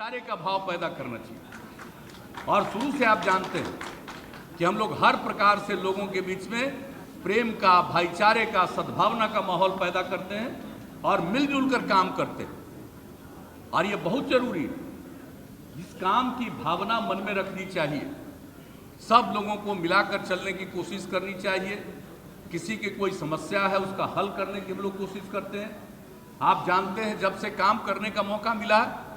भाईचारे का भाव पैदा करना चाहिए। और शुरू से आप जानते हैं कि हम लोग हर प्रकार से लोगों के बीच में प्रेम का, भाईचारे का, सद्भावना का माहौल पैदा करते हैं और मिलजुल कर काम करते हैं। और ये बहुत जरूरी है, इस काम की भावना मन में रखनी चाहिए। सब लोगों को मिलाकर चलने की कोशिश करनी चाहिए। किसी की कोई समस्या है उसका हल करने की हम लोग कोशिश करते हैं। आप जानते हैं जब से काम करने का मौका मिला है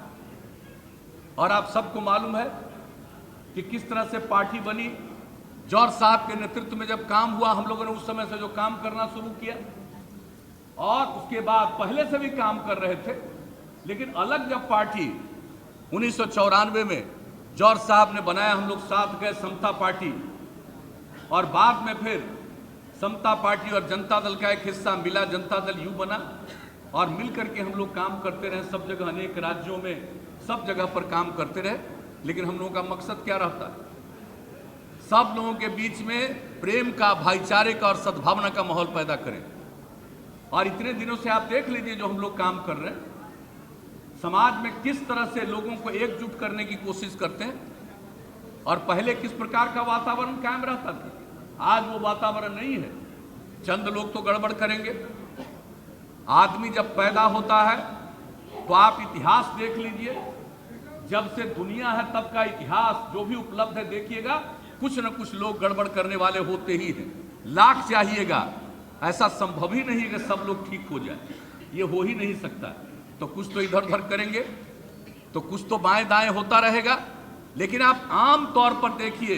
और आप सबको मालूम है कि किस तरह से पार्टी बनी। जॉर्ज साहब के नेतृत्व में जब काम हुआ, हम लोगों ने उस समय से जो काम करना शुरू किया और उसके बाद पहले से भी काम कर रहे थे, लेकिन अलग जब पार्टी 1994 में जॉर्ज साहब ने बनाया, हम लोग साथ गए समता पार्टी, और बाद में फिर समता पार्टी और जनता दल का एक हिस्सा मिला, जनता दल यू बना, और मिलकर के हम लोग काम करते रहे सब जगह, अनेक राज्यों में, सब जगह पर काम करते रहे। लेकिन हम लोगों का मकसद क्या रहता है? सब लोगों के बीच में प्रेम का, भाईचारे का और सद्भावना का माहौल पैदा करें। और इतने दिनों से आप देख लीजिए जो हम लोग काम कर रहे हैं, समाज में किस तरह से लोगों को एकजुट करने की कोशिश करते हैं। और पहले किस प्रकार का वातावरण कायम रहता था, आज वो वातावरण नहीं है। चंद लोग तो गड़बड़ करेंगे। आदमी जब पैदा होता है तो आप इतिहास देख लीजिए, जब से दुनिया है तब का इतिहास जो भी उपलब्ध है देखिएगा, कुछ न कुछ लोग गड़बड़ करने वाले होते ही हैं। लाख चाहिएगा, ऐसा संभव ही नहीं है कि सब लोग ठीक हो जाए, ये हो ही नहीं सकता। तो कुछ तो इधर उधर करेंगे, तो कुछ तो बाएं दाएं होता रहेगा। लेकिन आप आम तौर पर देखिए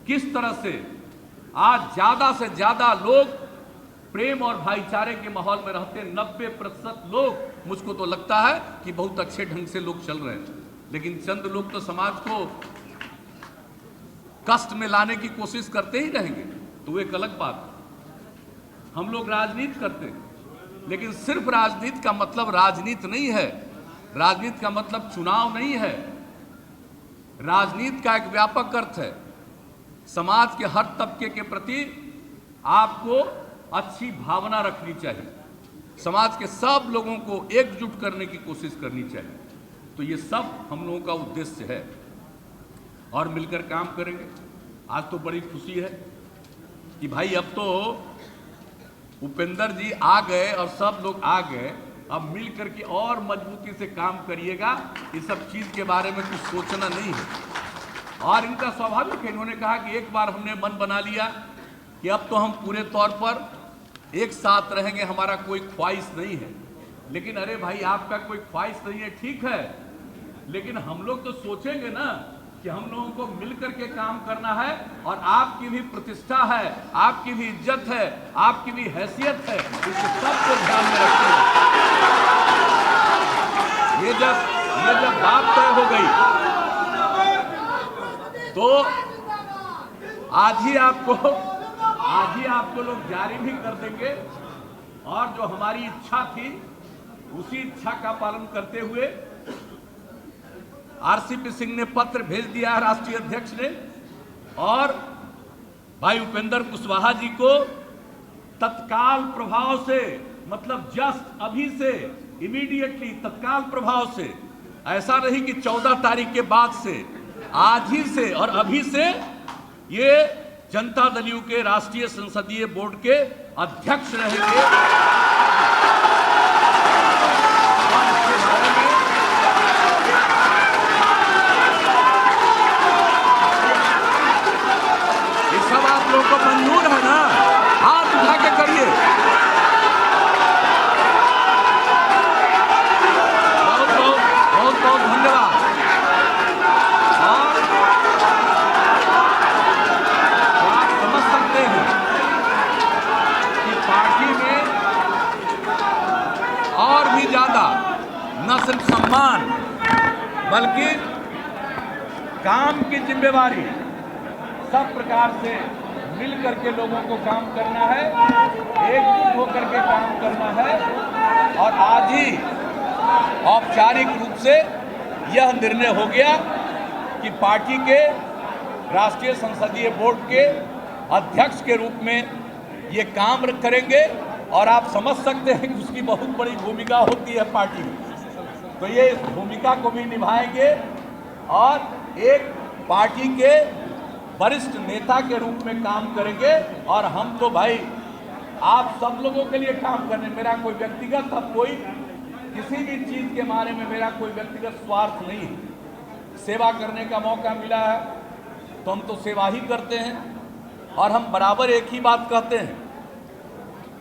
किस तरह से आज ज्यादा से ज्यादा लोग प्रेम और भाईचारे के माहौल में रहते हैं। 90% लोग, मुझको तो लगता है कि बहुत अच्छे ढंग से लोग चल रहे हैं। लेकिन चंद लोग तो समाज को कष्ट में लाने की कोशिश करते ही रहेंगे, तो एक अलग बात है। हम लोग राजनीति करते हैं, लेकिन सिर्फ राजनीति का मतलब राजनीति नहीं है। राजनीति का मतलब चुनाव नहीं है। राजनीति का एक व्यापक अर्थ है। समाज के हर तबके के प्रति आपको अच्छी भावना रखनी चाहिए, समाज के सब लोगों को एकजुट करने की कोशिश करनी चाहिए। तो ये सब हम लोगों का उद्देश्य है और मिलकर काम करेंगे। आज तो बड़ी खुशी है कि भाई अब तो उपेंद्र जी आ गए और सब लोग आ गए। अब मिलकर के और मजबूती से काम करिएगा। इस सब चीज के बारे में कुछ सोचना नहीं है। और इनका स्वाभाविक है, इन्होंने कहा कि एक बार हमने मन बना लिया कि अब तो हम पूरे तौर पर एक साथ रहेंगे, हमारा कोई ख्वाहिश नहीं है। लेकिन अरे भाई, आपका कोई ख्वाहिश नहीं है, ठीक है, लेकिन हम लोग तो सोचेंगे ना कि हम लोगों को मिलकर के काम करना है और आपकी भी प्रतिष्ठा है, आपकी भी इज्जत है, आपकी भी हैसियत है, इस सबको ध्यान में रखते हैं। ये जब बात तय हो गई तो आज ही आपको लोग जारी भी कर देंगे। और जो हमारी इच्छा थी, उसी इच्छा का पालन करते हुए आरसीपी सिंह ने पत्र भेज दिया है राष्ट्रीय अध्यक्ष ने, और भाई उपेंद्र कुशवाहा जी को तत्काल प्रभाव से, मतलब जस्ट अभी से, इमीडिएटली तत्काल प्रभाव से, ऐसा नहीं कि 14 तारीख के बाद से, आज ही से और अभी से ये जनता दल यू के राष्ट्रीय संसदीय बोर्ड के अध्यक्ष रहेंगे। ये सब आप लोगों को मंजूर है ना? हाथ उठा के करिए। बहुत बहुत धन्यवाद। और भी ज्यादा न सिर्फ सम्मान बल्कि काम की जिम्मेवारी, सब प्रकार से मिलकर के लोगों को काम करना है, एकजुट होकर के काम करना है। और आज ही औपचारिक रूप से यह निर्णय हो गया कि पार्टी के राष्ट्रीय संसदीय बोर्ड के अध्यक्ष के रूप में ये काम करेंगे। और आप समझ सकते हैं कि उसकी बहुत बड़ी भूमिका होती है पार्टी में। तो ये इस भूमिका को भी निभाएंगे और एक पार्टी के वरिष्ठ नेता के रूप में काम करेंगे। और हम तो भाई आप सब लोगों के लिए काम करने, मेरा कोई व्यक्तिगत, अब कोई किसी भी चीज के बारे में मेरा कोई व्यक्तिगत स्वार्थ नहीं है। सेवा करने का मौका मिला है तो हम तो सेवा ही करते हैं। और हम बराबर एक ही बात कहते हैं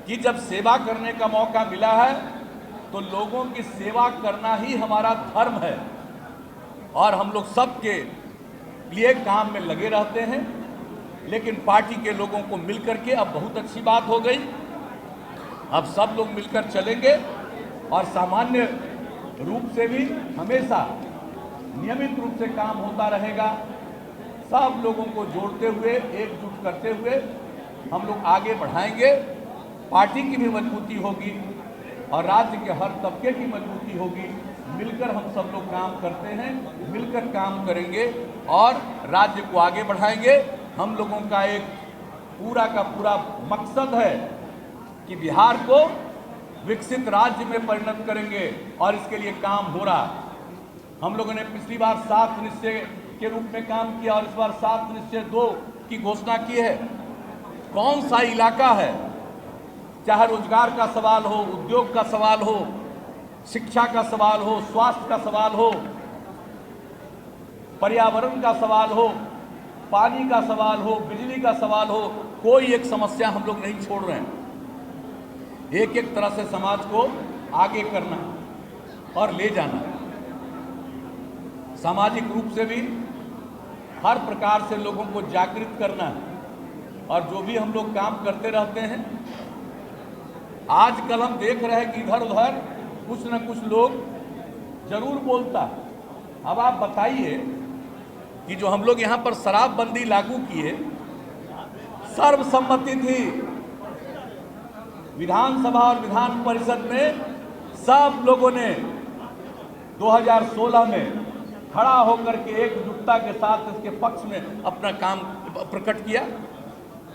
कि जब सेवा करने का मौका मिला है तो लोगों की सेवा करना ही हमारा धर्म है। और हम लोग सबके लिए काम में लगे रहते हैं। लेकिन पार्टी के लोगों को मिलकर के अब बहुत अच्छी बात हो गई, अब सब लोग मिलकर चलेंगे और सामान्य रूप से भी हमेशा नियमित रूप से काम होता रहेगा। सब लोगों को जोड़ते हुए, एकजुट करते हुए हम लोग आगे बढ़ाएंगे। पार्टी की भी मजबूती होगी और राज्य के हर तबके की मजबूती होगी। मिलकर हम सब लोग काम करते हैं, मिलकर काम करेंगे और राज्य को आगे बढ़ाएंगे। हम लोगों का एक पूरा का पूरा मकसद है कि बिहार को विकसित राज्य में परिणत करेंगे और इसके लिए काम हो रहा। हम लोगों ने पिछली बार 7 निश्चय के रूप में काम किया और इस बार 7 निश्चय 2 की घोषणा की है। कौन सा इलाका है, चाहे रोजगार का सवाल हो, उद्योग का सवाल हो, शिक्षा का सवाल हो, स्वास्थ्य का सवाल हो, पर्यावरण का सवाल हो, पानी का सवाल हो, बिजली का सवाल हो, कोई एक समस्या हम लोग नहीं छोड़ रहे हैं। एक एक तरह से समाज को आगे करना और ले जाना, सामाजिक रूप से भी हर प्रकार से लोगों को जागृत करना है। और जो भी हम लोग काम करते रहते हैं, आजकल हम देख रहे हैं कि इधर उधर कुछ न कुछ लोग जरूर बोलता है। अब आप बताइए कि जो हम लोग यहाँ पर शराबबंदी लागू किए, सर्वसम्मति थी, विधानसभा और विधान परिषद में सब लोगों ने 2016 में खड़ा होकर के एकजुटता के साथ इसके पक्ष में अपना काम प्रकट किया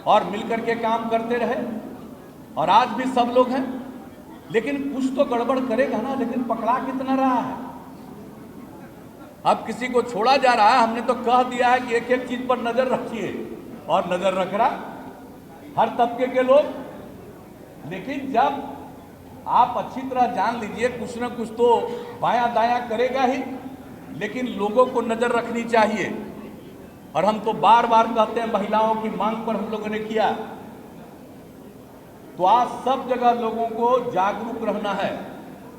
और मिलकर के काम करते रहे। और आज भी सब लोग हैं, लेकिन कुछ तो गड़बड़ करेगा ना, लेकिन पकड़ा कितना रहा है। अब किसी को छोड़ा जा रहा है, हमने तो कह दिया है कि एक एक चीज पर नजर रखिए, और नजर रख रहा हर तबके के लोग। लेकिन जब आप अच्छी तरह जान लीजिए कुछ ना कुछ तो बायां दायां करेगा ही, लेकिन लोगों को नजर रखनी चाहिए। और हम तो बार बार कहते हैं, महिलाओं की मांग पर हम लोगों ने किया, तो आज सब जगह लोगों को जागरूक रहना है।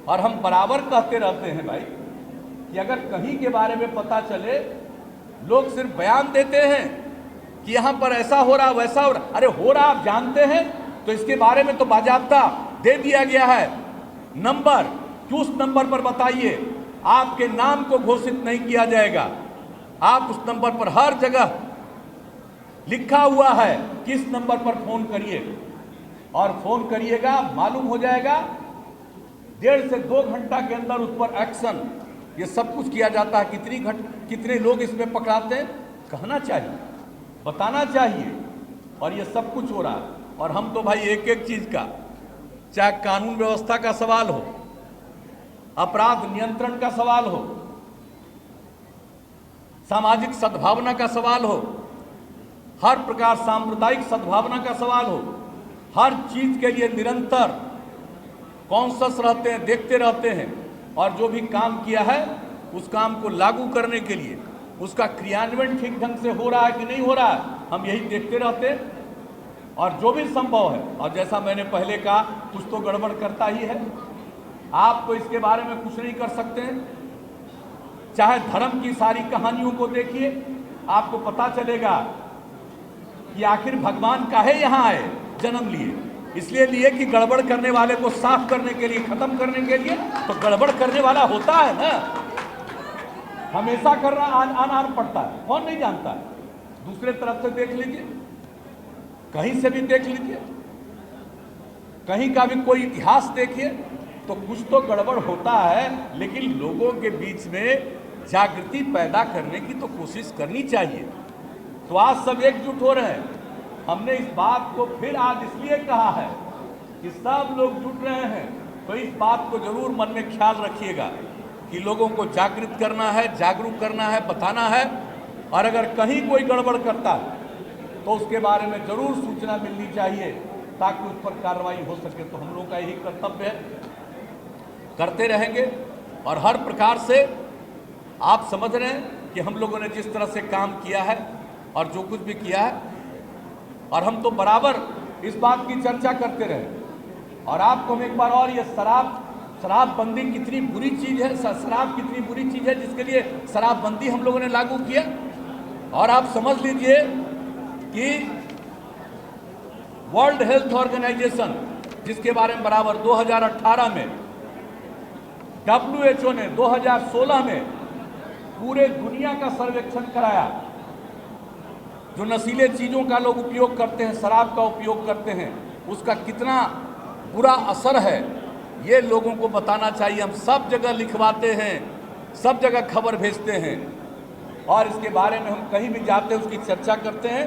और हम बराबर कहते रहते हैं भाई कि अगर कहीं के बारे में पता चले, लोग सिर्फ बयान देते हैं कि यहां पर ऐसा हो रहा वैसा हो रहा। अरे हो रहा आप जानते हैं तो इसके बारे में तो बाजाबता दे दिया गया है नंबर, कि उस नंबर पर बताइए। आपके नाम को घोषित नहीं किया जाएगा, आप उस नंबर पर हर जगह लिखा हुआ है कि इस नंबर पर फोन करिए, और फोन करिएगा, मालूम हो जाएगा 1.5 से 2 घंटा के अंदर उस पर एक्शन, ये सब कुछ किया जाता है। कितने लोग इसमें पकड़ाते हैं, कहना चाहिए, बताना चाहिए, और ये सब कुछ हो रहा है। और हम तो भाई एक एक चीज का, चाहे कानून व्यवस्था का सवाल हो, अपराध नियंत्रण का सवाल हो, सामाजिक सद्भावना का सवाल हो, हर प्रकार सांप्रदायिक सद्भावना का सवाल हो, हर चीज के लिए निरंतर कॉन्शस रहते हैं, देखते रहते हैं। और जो भी काम किया है उस काम को लागू करने के लिए उसका क्रियान्वयन ठीक ढंग से हो रहा है कि नहीं हो रहा है, हम यही देखते रहते हैं। और जो भी संभव है, और जैसा मैंने पहले कहा, कुछ तो गड़बड़ करता ही है, आप तो इसके बारे में कुछ नहीं कर सकते हैं। चाहे धर्म की सारी कहानियों को देखिए, आपको पता चलेगा कि आखिर भगवान काहे यहाँ आए, जन्म लिए, इसलिए लिए कि गड़बड़ करने वाले को साफ करने के लिए, खत्म करने के लिए। तो गड़बड़ करने वाला होता है ना, हमेशा करना आन पड़ता है, कौन नहीं जानता है। दूसरे तरफ से देख लीजिए, कहीं से भी देख लीजिए, कहीं का भी कोई इतिहास देखिए, तो कुछ तो गड़बड़ होता है। लेकिन लोगों के बीच में जागृति पैदा करने की तो कोशिश करनी चाहिए। तो आज सब एकजुट हो रहे हैं। हमने इस बात को फिर आज इसलिए कहा है कि सब लोग जुट रहे हैं, तो इस बात को जरूर मन में ख्याल रखिएगा कि लोगों को जागृत करना है, जागरूक करना है, बताना है, और अगर कहीं कोई गड़बड़ करता है तो उसके बारे में जरूर सूचना मिलनी चाहिए ताकि उस पर कार्रवाई हो सके। तो हम लोगों का यही कर्तव्य है, करते रहेंगे। और हर प्रकार से आप समझ रहे हैं कि हम लोगों ने जिस तरह से काम किया है और जो कुछ भी किया है, और हम तो बराबर इस बात की चर्चा करते रहे। और आपको हम एक बार और ये शराबबंदी कितनी बुरी चीज़ है, शराब कितनी बुरी चीज़ है जिसके लिए शराबबंदी हम लोगों ने लागू किया। और आप समझ लीजिए कि वर्ल्ड हेल्थ ऑर्गेनाइजेशन, जिसके बारे में बराबर 2018 में, WHO ने 2016 में पूरे दुनिया का सर्वेक्षण कराया, जो नशीले चीज़ों का लोग उपयोग करते हैं, शराब का उपयोग करते हैं, उसका कितना बुरा असर है ये लोगों को बताना चाहिए। हम सब जगह लिखवाते हैं, सब जगह खबर भेजते हैं, और इसके बारे में हम कहीं भी जाते हैं उसकी चर्चा करते हैं।